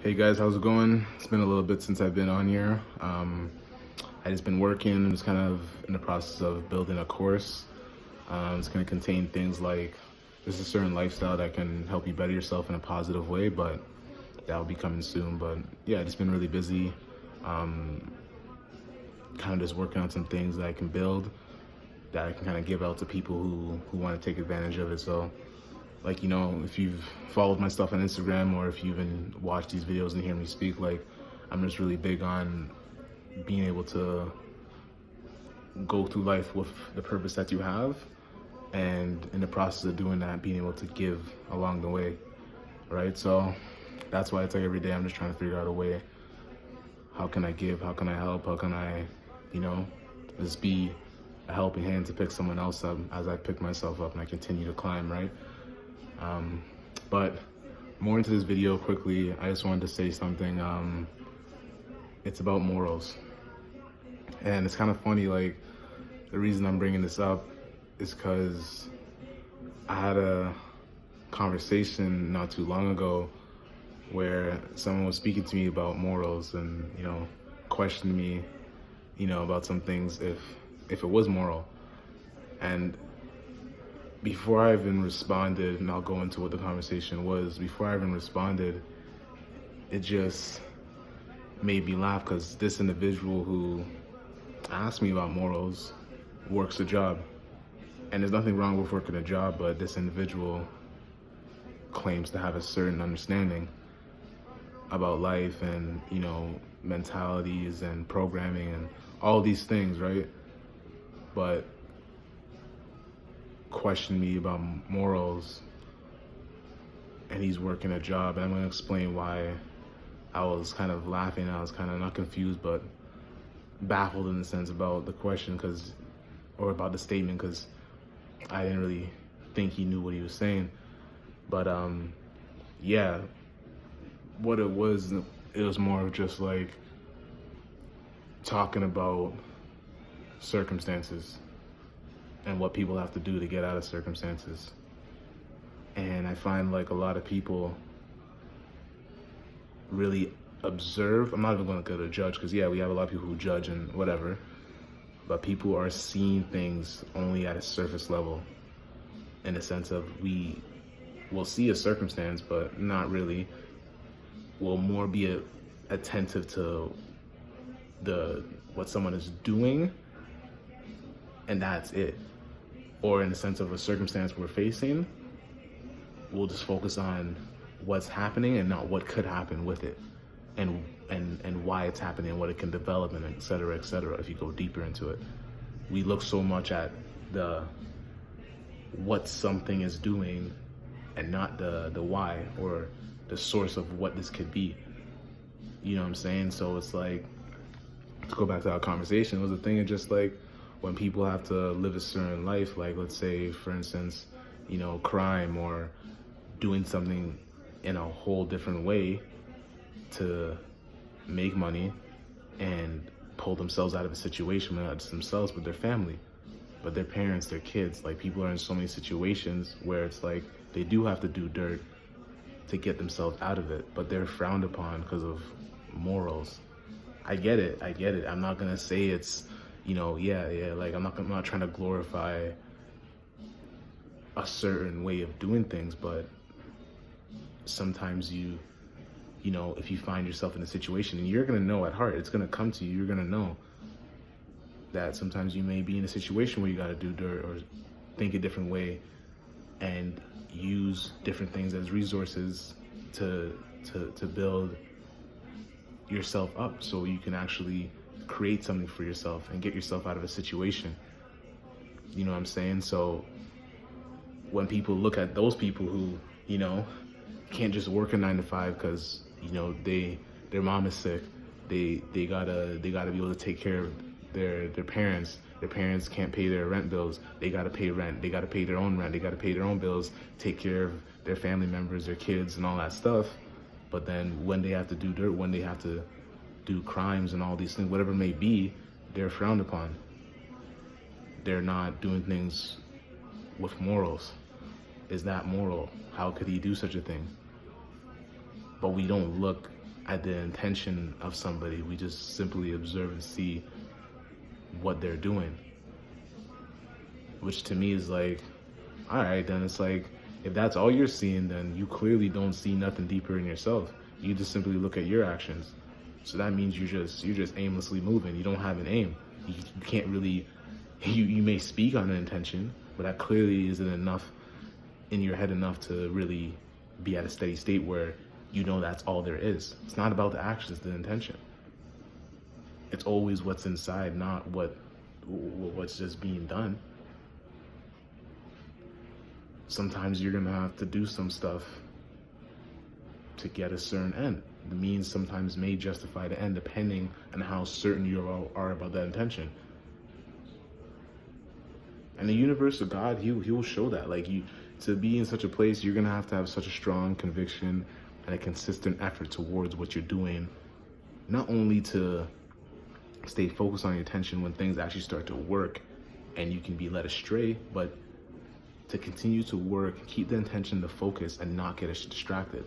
Hey guys, how's it going? It's been a little bit since I've been on here. I just been working and just kind of in the process of building a course. It's going to contain things like there's a certain lifestyle that can help you better yourself in a positive way, but that will be coming soon. But yeah, I just been really busy. Um, Kind of just working on some things that I can build that I can kind of give out to people who want to take advantage of it. So like, if you've followed my stuff on Instagram or if you even watched these videos and hear me speak, like, I'm just really big on being able to go through life with the purpose that you have, and in the process of doing that, being able to give along the way, right? So that's why it's like every day I'm just trying to figure out a way. How can I give? How can I help? How can I, you know, just be a helping hand to pick someone else up as I pick myself up and I continue to climb, right? But more into this video quickly, I just wanted to say something. It's about morals. And it's kind of funny, like, the reason I'm bringing this up is because I had a conversation not too long ago where someone was speaking to me about morals and, questioning me, about some things if it was moral. And before I even responded, and I'll go into what the conversation was, before I even responded, it just made me laugh because this individual who asked me about morals works a job. And there's nothing wrong with working a job, but this individual claims to have a certain understanding about life and, mentalities and programming and all these things, right? But question me about morals, and he's working a job, and I'm going to explain why I was kind of laughing. I was kind of not confused, but baffled in the sense about the question, or about the statement, because I didn't really think he knew what he was saying. But yeah, what it was more of just like talking about circumstances and what people have to do to get out of circumstances. And I find like a lot of people really observe. I'm not even going to go to judge, because yeah, we have a lot of people who judge and whatever, but people are seeing things only at a surface level, in the sense of we will see a circumstance, but not really. We'll more be attentive to what someone is doing, and that's it. Or in the sense of a circumstance we're facing, we'll just focus on what's happening and not what could happen with it, and why it's happening, and what it can develop, and et cetera, if you go deeper into it. We look so much at what something is doing and not the why or the source of what this could be. You know what I'm saying? So it's like, to go back to our conversation, it was a thing of just like, when people have to live a certain life, like let's say, for instance, crime or doing something in a whole different way to make money and pull themselves out of a situation, not just themselves, but their family, but their parents, their kids. Like, people are in so many situations where it's like they do have to do dirt to get themselves out of it, but they're frowned upon because of morals. I get it. I'm not gonna say it's, like, I'm not trying to glorify a certain way of doing things, but sometimes if you find yourself in a situation, and you're gonna know at heart, it's gonna come to you, you're gonna know that sometimes you may be in a situation where you gotta do dirt or think a different way and use different things as resources to build yourself up, so you can actually create something for yourself and get yourself out of a situation. You know what I'm saying? So when people look at those people who, can't just work a 9 to 5 because, their mom is sick, they gotta be able to take care of their parents. Their parents can't pay their rent bills. They gotta pay rent. They gotta pay their own rent. They gotta pay their own bills, take care of their family members, their kids, and all that stuff. But then when they have to do dirt, when they have to do crimes and all these things, whatever it may be, they're frowned upon. They're not doing things with morals. Is that moral? How could he do such a thing? But we don't look at the intention of somebody. We just simply observe and see what they're doing, which to me is like, all right, then it's like, if that's all you're seeing, then you clearly don't see nothing deeper in yourself. You just simply look at your actions. So that means you're just aimlessly moving. You don't have an aim. You can't really, you may speak on an intention, but that clearly isn't enough in your head enough to really be at a steady state where you know that's all there is. It's not about the actions, the intention. It's always what's inside, not what's just being done. Sometimes you're gonna have to do some stuff to get a certain end. The means sometimes may justify the end, depending on how certain you are about that intention. And the universe of God, he will show that. Like, you, to be in such a place, you're gonna have to have such a strong conviction and a consistent effort towards what you're doing, not only to stay focused on your attention when things actually start to work and you can be led astray, but to continue to work, keep the intention, the focus, and not get distracted.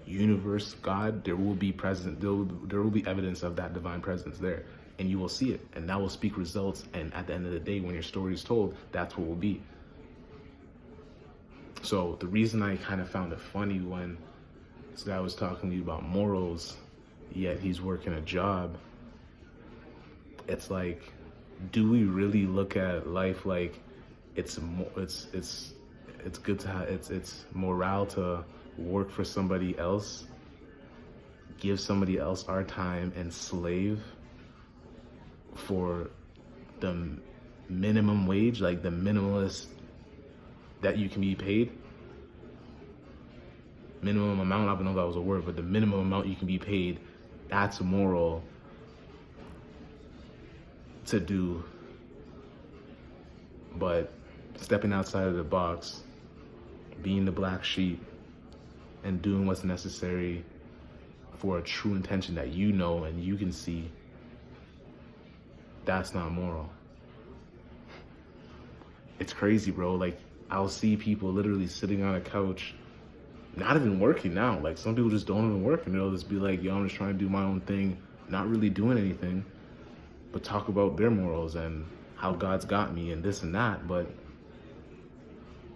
Universe, God, there will be present, there will be evidence of that divine presence there, and you will see it, and that will speak results. And at the end of the day, when your story is told, that's what will be. So the reason I kind of found it funny when this guy was talking to you about morals, yet he's working a job, it's like, do we really look at life like it's good to have, it's morale to work for somebody else, give somebody else our time, and slave for the minimum wage, like the minimalist that you can be paid, minimum amount, I don't know if that was a word, but the minimum amount you can be paid, that's moral to do. But stepping outside of the box, being the black sheep, and doing what's necessary for a true intention that you know and you can see, that's not moral. It's crazy, bro. Like, I'll see people literally sitting on a couch, not even working now. Like, some people just don't even work, and they'll just be like, yo, I'm just trying to do my own thing, not really doing anything, but talk about their morals and how God's got me and this and that. But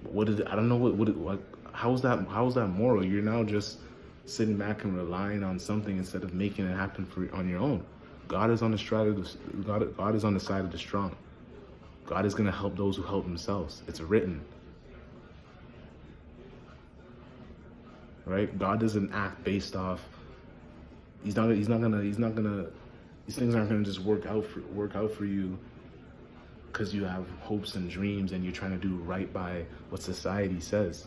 what is it? I don't know what how is that moral? You're now just sitting back and relying on something instead of making it happen on your own. God is on the side of God is on the side of the strong. God is gonna help those who help themselves. It's written. Right? God doesn't act based off. He's not gonna. These things aren't gonna just work out for you because you have hopes and dreams and you're trying to do right by what society says.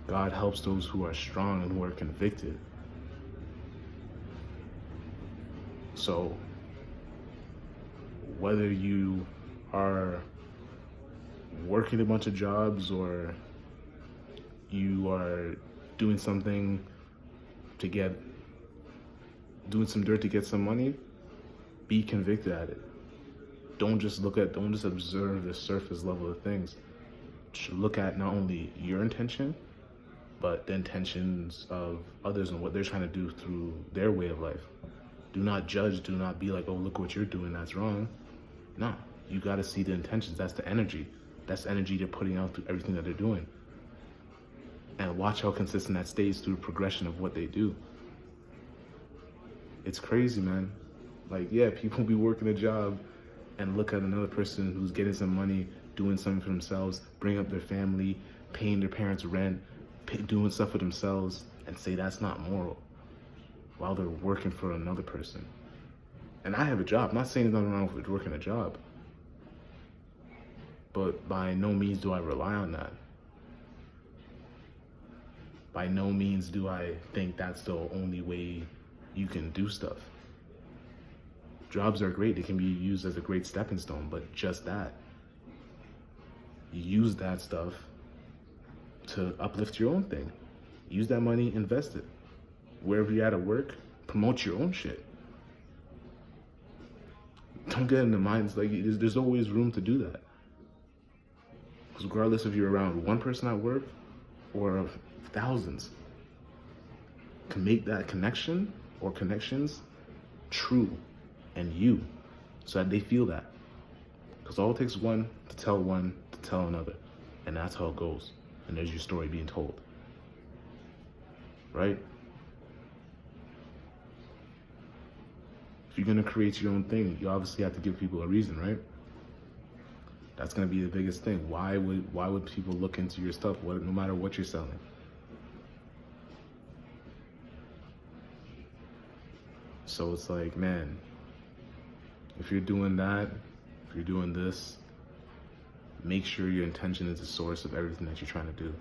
God helps those who are strong and who are convicted. So whether you are working a bunch of jobs or you are doing something doing some dirt to get some money, be convicted at it. Don't just observe the surface level of things. Look at not only your intention, but the intentions of others and what they're trying to do through their way of life. Do not judge, do not be like, oh, look what you're doing, that's wrong. No, you gotta see the intentions, that's the energy. That's the energy they're putting out through everything that they're doing. And watch how consistent that stays through the progression of what they do. It's crazy, man. Like, yeah, people be working a job and look at another person who's getting some money, doing something for themselves, bring up their family, paying their parents' rent, doing stuff for themselves, and say that's not moral while they're working for another person. And I have a job. I'm not saying there's nothing wrong with working a job, but by no means do I rely on that. By no means do I think that's the only way you can do stuff. Jobs are great. They can be used as a great stepping stone, but just that. You use that stuff to uplift your own thing. Use that money, invest it. Wherever you're at work, promote your own shit. Don't get in the minds, like, there's always room to do that. Because regardless if you're around one person at work or of thousands can make that connection or connections true and you, so that they feel that. Because all it takes one to tell another, and that's how it goes. And there's your story being told, right? If you're gonna create your own thing, you obviously have to give people a reason, right? That's gonna be the biggest thing. Why would people look into your stuff, no matter what you're selling? So it's like, man, if you're doing that, if you're doing this, make sure your intention is the source of everything that you're trying to do.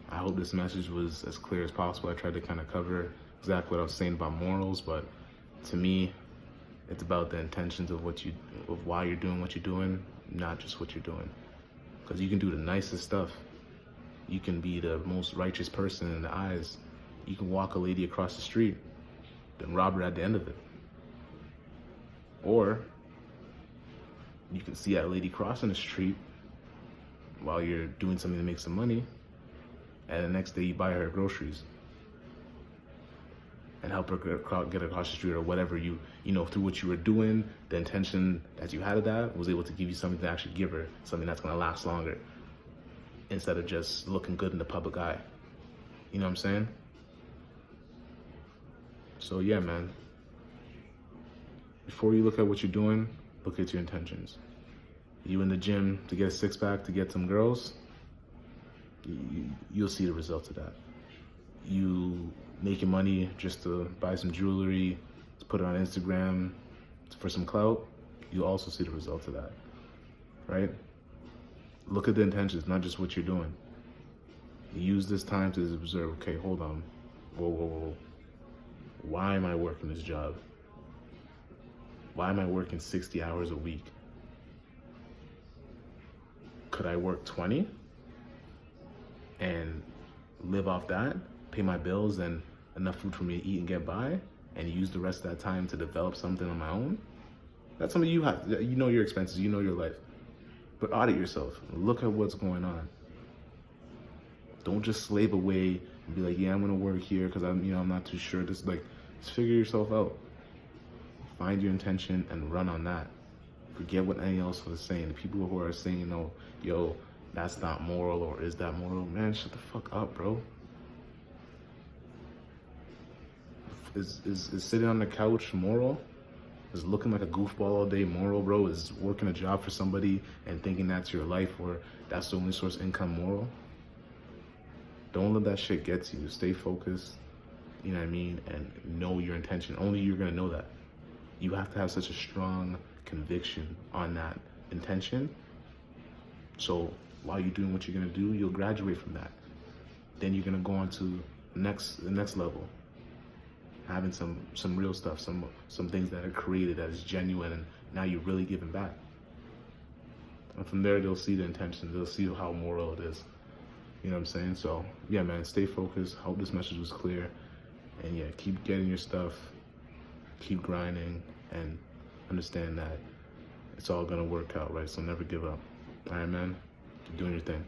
I hope this message was as clear as possible. I tried to kind of cover exactly what I was saying about morals, but to me, it's about the intentions of why you're doing what you're doing, not just what you're doing. Because you can do the nicest stuff. You can be the most righteous person in the eyes. You can walk a lady across the street, then rob her at the end of it. Or you can see that lady crossing the street while you're doing something to make some money, and the next day you buy her groceries and help her get across the street, or whatever you know, through what you were doing, the intention that you had of that was able to give you something to actually give her, something that's gonna last longer, instead of just looking good in the public eye. You know what I'm saying? So yeah, man, before you look at what you're doing, look at your intentions. You in the gym to get a six-pack, to get some girls, you'll see the results of that. You making money just to buy some jewelry, to put it on Instagram for some clout, you'll also see the results of that, right? Look at the intentions, not just what you're doing. Use this time to observe, okay, hold on, whoa. Why am I working this job? Why am I working 60 hours a week? Could I work 20 and live off that, pay my bills and enough food for me to eat and get by, and use the rest of that time to develop something on my own? That's something you have. You know your expenses, you know your life. But audit yourself. Look at what's going on. Don't just slave away and be like, yeah, I'm gonna work here because I'm not too sure. Just figure yourself out. Find your intention and run on that. Forget what anyone else was saying. The people who are saying, yo, that's not moral, or is that moral? Man, shut the fuck up, bro. Is sitting on the couch moral? Is looking like a goofball all day moral, bro? Is working a job for somebody and thinking that's your life, or that's the only source of income, moral? Don't let that shit get to you. Stay focused, you know what I mean? And know your intention. Only you're gonna know that. You have to have such a strong conviction on that intention. So while you're doing what you're gonna do, you'll graduate from that. Then you're gonna go on to the next level. Having some real stuff, some things that are created that is genuine, and now you're really giving back. And from there, they'll see the intention. They'll see how moral it is. You know what I'm saying? So yeah, man, stay focused. Hope this message was clear. And yeah, keep getting your stuff, keep grinding, and understand that it's all gonna work out, right? So never give up. All right, man, keep doing your thing.